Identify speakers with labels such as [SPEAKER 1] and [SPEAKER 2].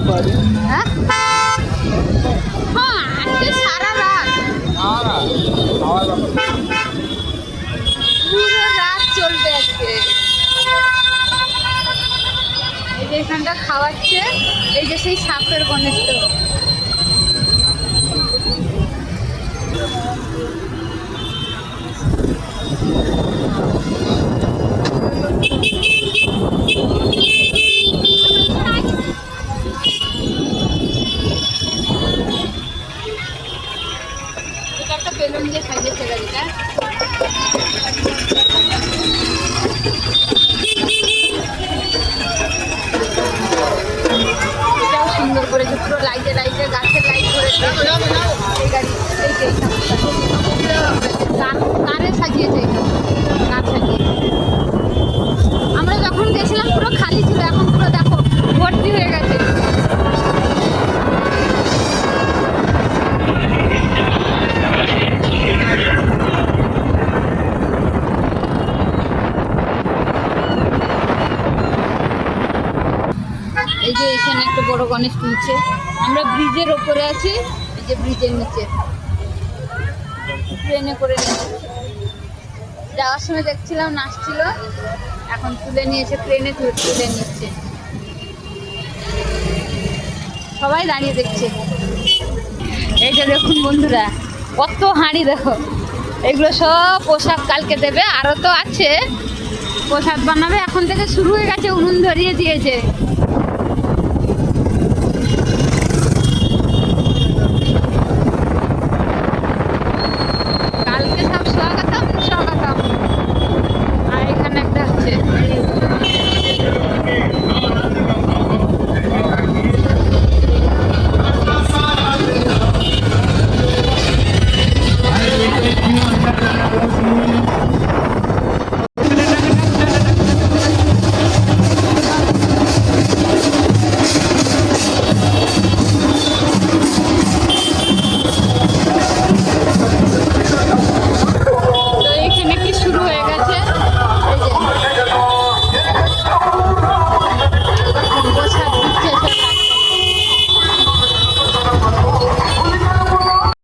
[SPEAKER 1] হ্যাঁ হ্যাঁ আজকে সারা রাত পুরো রাত চলবে আজকে। এই যে এখানটা খাওয়াচ্ছে, এই যে সেই সাপের গণেশ। এটা একটা বেলুন দিয়ে সাজিয়েছে গাড়িটা। এটাও সুন্দর করেছে, পুরো লাইটে লাইটে গাছের লাইট করেছে। এই গাড়ি এই যে কারে সাজিয়েছে, কার সাজিয়েছে। আমরা যখন গেছিলাম পুরো খালি ছিল, এখন পুরো দেখো ভর্তি হয়ে গেছে। এই যে এখানে একটা বড় গণেশ তুলছে। আমরা ব্রিজের ওপরে আছি, এই যে ব্রিজের নিচে ট্রেনে করে যাওয়ার সময় দেখছিলাম নাচছিল, এখন তুলে নিয়েছে ট্রেনে, তুলে নিচ্ছে। সবাই দাঁড়িয়ে দেখছে। এই যে দেখুন বন্ধুরা, কত হাঁড়ি দেখো। এগুলো সব পোশাক কালকে দেবে, আরও তো আছে প্রসাদ বানাবে। এখন থেকে শুরু হয়ে গেছে, উনুন ধরিয়ে দিয়েছে। কালকে সব স্বাগতম স্বাগতম। আর এখানে একটা হচ্ছে